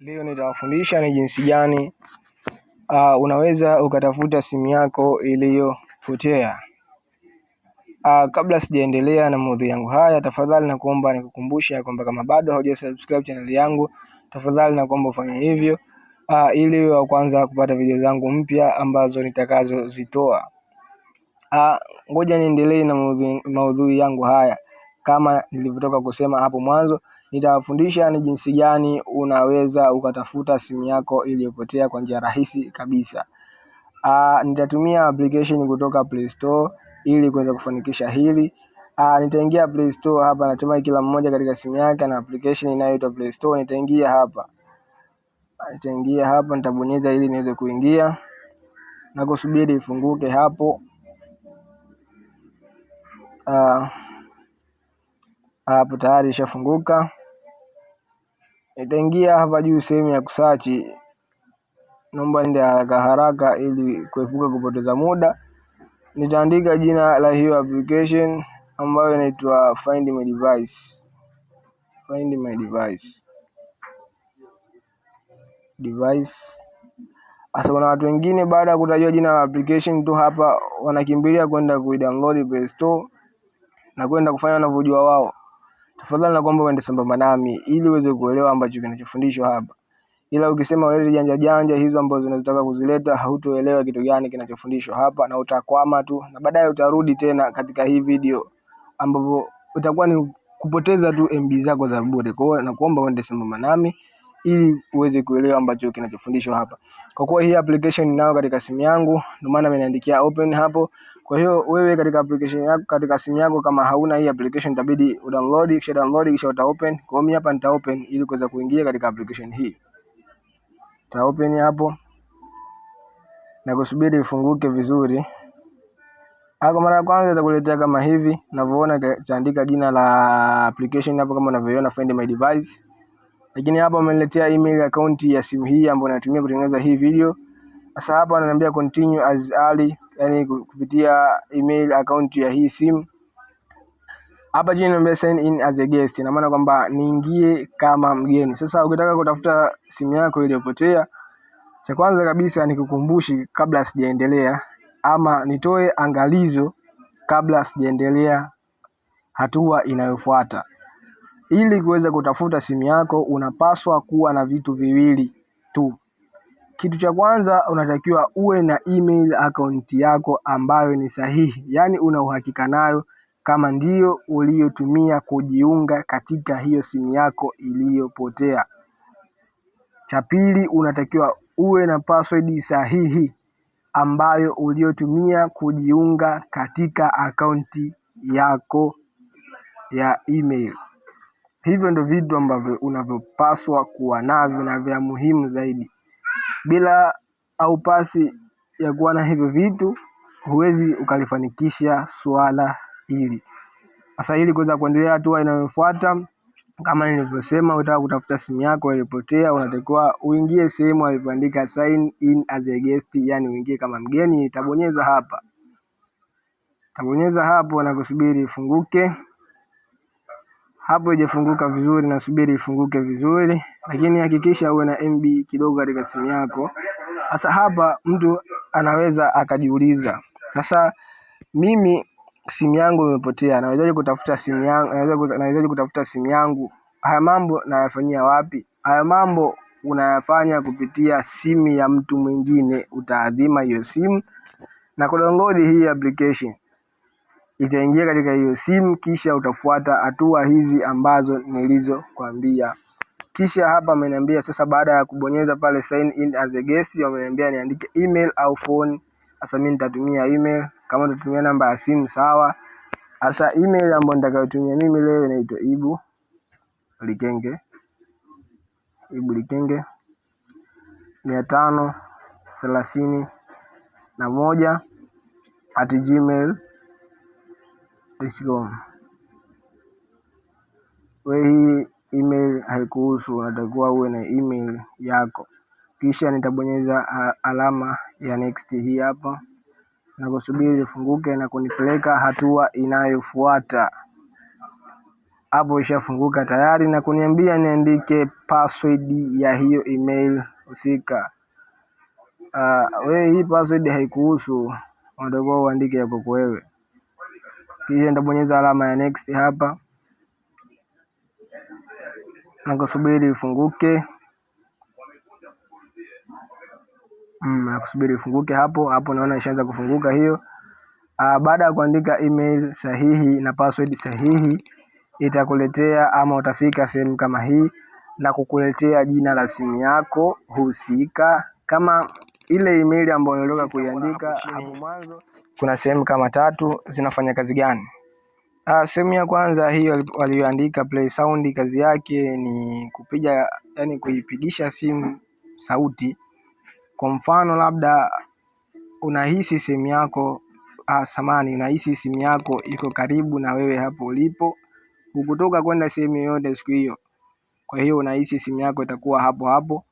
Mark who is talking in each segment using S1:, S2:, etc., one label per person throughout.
S1: Leo nitawafundisha ni jinsi gani unaweza ukatafuta simu yako iliyopotea. Kabla sijaendelea na maudhui yangu haya, tafadhali nakuomba nikukumbushe kwamba kama bado hujasubscribe channel yangu, tafadhali nakuomba ufanye hivyo ili wa kwanza kupata video zangu mpya ambazo nitakazozitoa. Ngoja niendelee na maudhui yangu haya. Kama nilivyotoka kusema hapo mwanzo, nitawafundisha ni jinsi gani unaweza ukatafuta simu yako iliyopotea kwa njia rahisi kabisa. Nitatumia application kutoka Play Store ili kuweza kufanikisha hili. Nitaingia Play Store hapa, natumai kila mmoja katika simu yake na application inayoitwa Play Store. Nitaingia hapa, nitabonyeza ili niweze kuingia na kusubiri ifunguke hapo. Hapo tayari ishafunguka. Nitaingia hapa juu sehemu ya kusearch. Naomba niende haraka ili kuepuka kupoteza muda. Nitaandika jina la hiyo application ambayo inaitwa Find My Device. Asa kuna watu wengine baada ya kutajua jina la application tu hapa wanakimbilia kwenda kuidownload Play Store na kwenda kufanya wanavyojua wao. Tafadhali nakuomba uende sambamba nami ili uweze kuelewa ambacho kinachofundishwa hapa. Ila ukisema wewe janja hizo ambazo unazotaka kuzileta, hautoelewa kitu gani kinachofundishwa hapa na utakwama tu, na baadaye utarudi tena katika hii video ambapo utakuwa ni kupoteza tu MB zako za bure. Kwa hiyo nakuomba uende sambamba nami ili uweze kuelewa ambacho kinachofundishwa hapa. Kwa kuwa hii application ninayo katika simu yangu, ndio maana nimeandikia open hapo. Kwa hiyo wewe katika application yako, katika simu yako, kama hauna hii application itabidi udownload, kisha uta open. Kwa hiyo mimi hapa nita open ili kuweza kuingia katika application hii. Ta open hapo na kusubiri ifunguke vizuri. Kwa mara ya kwanza itakuletea kama hivi unavyoona, itaandika jina la application hapo kama unavyoona Find My Device. Lakini hapa ameniletea email account ya simu hii ambayo natumia kutengeneza hii video. Sasa hapa ananiambia continue as early, yani kupitia email account ya hii simu. Hapa chini ananiambia sign in as a guest, ina maana kwamba niingie kama mgeni. Sasa ukitaka kutafuta simu yako iliyopotea, cha kwanza kabisa nikukumbushi kabla sijaendelea, ama nitoe angalizo kabla sijaendelea hatua inayofuata. Ili kuweza kutafuta simu yako unapaswa kuwa na vitu viwili tu. Kitu cha kwanza, unatakiwa uwe na email account yako ambayo ni sahihi, yani una uhakika nayo kama ndio uliyotumia kujiunga katika hiyo simu yako iliyopotea. Cha pili, unatakiwa uwe na password sahihi ambayo uliyotumia kujiunga katika akaunti yako ya email. Hivyo ndio vitu ambavyo unavyopaswa kuwa navyo na vya muhimu zaidi. Bila au pasi ya kuwa na hivyo vitu, huwezi ukalifanikisha swala hili. Sasa ili kuweza kuendelea hatua inayofuata, kama nilivyosema, unataka kutafuta simu yako iliyopotea, unatakiwa uingie sehemu ilipoandika sign in as a guest, yani uingie kama mgeni. Tabonyeza hapo na kusubiri ifunguke. Hapo ijafunguka vizuri, na subiri ifunguke vizuri, lakini hakikisha uwe na MB kidogo katika simu yako. Sasa hapa mtu anaweza akajiuliza, sasa mimi simu yangu imepotea, nawezaje kutafuta simu yangu? Nawezaje kutafuta simu yangu? Haya mambo nayafanyia wapi? Haya mambo unayafanya kupitia simu ya mtu mwingine. Utaazima hiyo simu na kudownload hii application. Itaingia katika hiyo simu, kisha utafuata hatua hizi ambazo nilizokuambia. Kisha hapa ameniambia sasa, baada ya kubonyeza pale sign in as a guest, ameniambia niandike email au phone. Sasa mimi nitatumia email. Kama utatumia namba ya simu sawa. Sasa email ambayo nitakayotumia mimi leo inaitwa ibu likenge 531@gmail.com. Hii email haikuhusu, unatakiwa uwe na email yako. Kisha nitabonyeza alama ya next hii hapa na kusubiri ifunguke na kunipeleka hatua inayofuata. hapo ishafunguka tayari na kuniambia niandike password ya hiyo email husika. Wewe hii password haikuhusu, unatakiwa uandike ya kwako wewe. Kisha nitabonyeza alama ya next hapa na kusubiri ifunguke. Kusubiri ifunguke hapo naona ishaanza kufunguka hiyo. Baada ya kuandika email sahihi na password sahihi, itakuletea ama utafika sehemu kama hii na kukuletea jina la simu yako husika. Kama ile email ambayo unataka kuiandika hapo mwanzo, kuna sehemu kama 3 zinafanya kazi gani? Sehemu ya kwanza hiyo walioandika play sound, kazi yake ni kupiga, yani kuipigisha simu sauti. Kwa mfano labda unahisi simu yako unahisi simu yako iko karibu na wewe hapo ulipo, hukutoka kwenda sehemu yoyote siku hiyo. Kwa hiyo unahisi simu yako itakuwa hapo,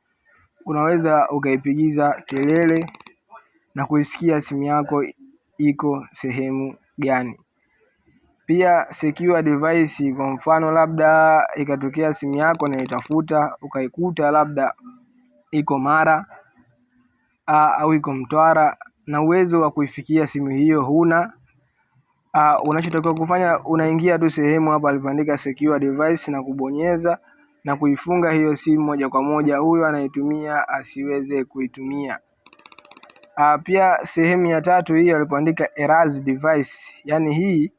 S1: unaweza ukaipigiza kelele na kuisikia simu yako iko sehemu gani. Pia secure device, kwa mfano labda ikatokea simu yako na itafuta ukaikuta labda iko Mara au iko Mtwara na uwezo wa kuifikia simu hiyo huna, unachotakiwa kufanya unaingia tu sehemu hapa alipoandika secure device na kubonyeza na kuifunga hiyo simu moja kwa moja, huyo anayetumia asiweze kuitumia. Pia sehemu ya 3 hii alipoandika erase device, yani hii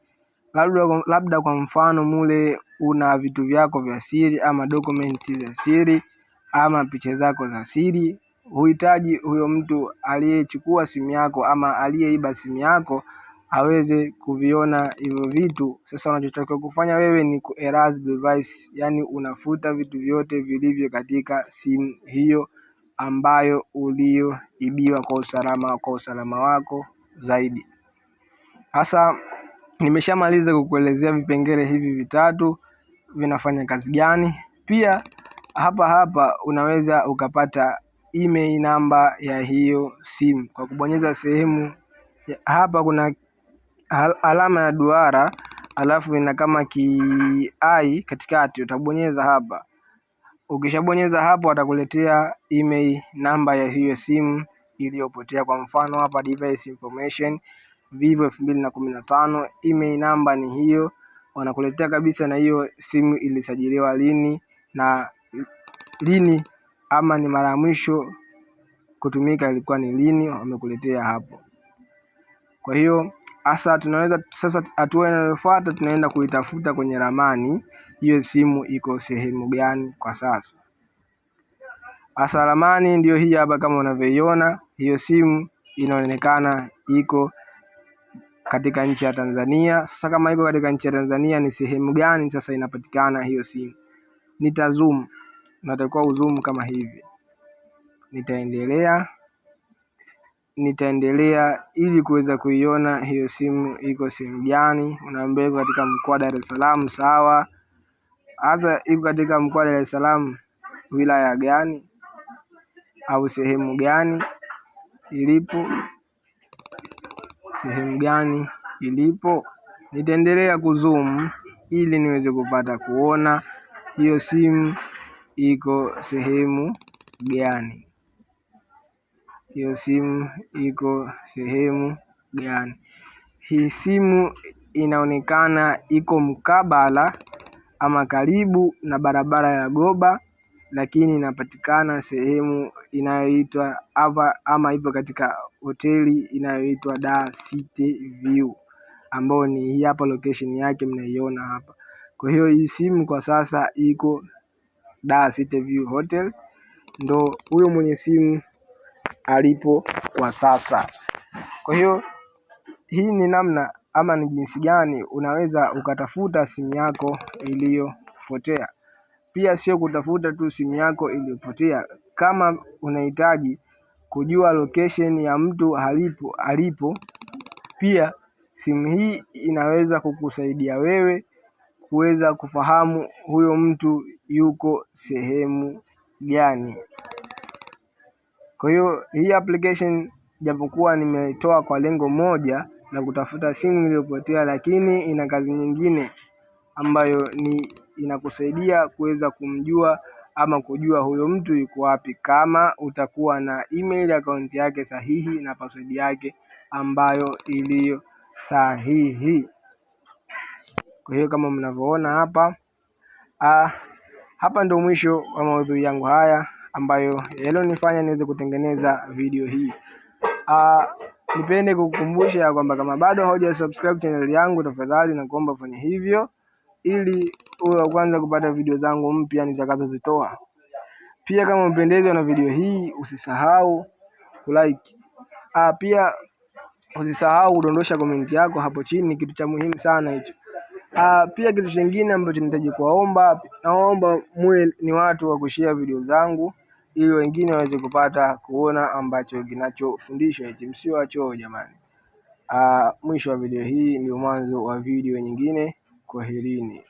S1: labda kwa mfano mule una vitu vyako vya siri ama dokumenti za siri ama picha zako za siri, huhitaji huyo mtu aliyechukua simu yako ama aliyeiba simu yako aweze kuviona hivyo vitu. Sasa unachotakiwa kufanya wewe ni ku erase device, yani unafuta vitu vyote vilivyo katika simu hiyo ambayo ulioibiwa kwa usalama wako zaidi. Sasa nimeshamaliza kukuelezea vipengele hivi 3 vinafanya kazi gani. Pia hapa unaweza ukapata email namba ya hiyo simu kwa kubonyeza sehemu hapa. Kuna alama ya duara alafu ina kama ai katikati, utabonyeza hapa. Ukishabonyeza hapo atakuletea email namba ya hiyo simu iliyopotea. Kwa mfano hapa device information Vivo 2015, email namba ni hiyo, wanakuletea kabisa na hiyo simu ilisajiliwa lini na lini ama ni mara ya mwisho kutumika ilikuwa ni lini, wamekuletea hapo. Kwa hiyo sasa hatua inayofuata tunaenda kuitafuta kwenye ramani hiyo simu iko sehemu gani kwa sasa. Ramani ndio hii hapa, kama unavyoiona hiyo simu inaonekana iko katika nchi ya Tanzania. Sasa kama iko katika nchi ya Tanzania, ni sehemu gani sasa inapatikana hiyo simu? Nitazoom, natakiwa uzoom kama hivi. Nitaendelea ili kuweza kuiona hiyo simu iko sehemu gani. Unaambiwa iko katika mkoa wa Dar es Salaam, sawa. Hasa iko katika mkoa wa Dar es Salaam, wilaya gani au sehemu gani ilipo, sehemu gani ilipo. Nitaendelea kuzoom ili niweze kupata kuona hiyo simu iko sehemu gani, hiyo simu iko sehemu gani. Hii simu inaonekana iko mkabala ama karibu na barabara ya Goba, lakini inapatikana sehemu inayoitwa ama ipo katika hoteli inayoitwa Dar City View, ambayo ni hii hapa location yake mnaiona hapa. Kwa hiyo hii simu kwa sasa iko Dar City View Hotel, ndo huyo mwenye simu alipo kwa sasa. Kwa hiyo hii ni namna ama ni jinsi gani unaweza ukatafuta simu yako iliyopotea. Pia sio kutafuta tu simu yako iliyopotea, kama unahitaji kujua location ya mtu alipo, pia simu hii inaweza kukusaidia wewe kuweza kufahamu huyo mtu yuko sehemu gani. Kwa hiyo hii application japokuwa nimetoa kwa lengo moja la kutafuta simu iliyopotea, lakini ina kazi nyingine ambayo inakusaidia kuweza kumjua ama kujua huyo mtu yuko wapi, kama utakuwa na email account yake sahihi na password yake ambayo iliyo sahihi. Kwa hiyo kama mnavyoona hapa, hapa ndio mwisho wa maudhui yangu haya ambayo yalionifanya niweze kutengeneza video hii. Nipende kukukumbusha kwamba kama bado haujasubscribe channel yangu, tafadhali na kuomba fanya hivyo ili uwe wa kwanza kupata video zangu mpya nitakazozitoa. Pia kama umependezwa na video hii, usisahau kulike. Pia usisahau kudondosha comment yako hapo chini, kitu cha muhimu sana hicho. Pia kitu kingine ambacho nahitaji kuwaomba, naomba muwe ni watu wa kushare video zangu ili wengine waweze kupata kuona ambacho kinachofundishwa hichi. Msio wachoyo jamani. Mwisho wa video hii ndio mwanzo wa video nyingine. Kwaherini.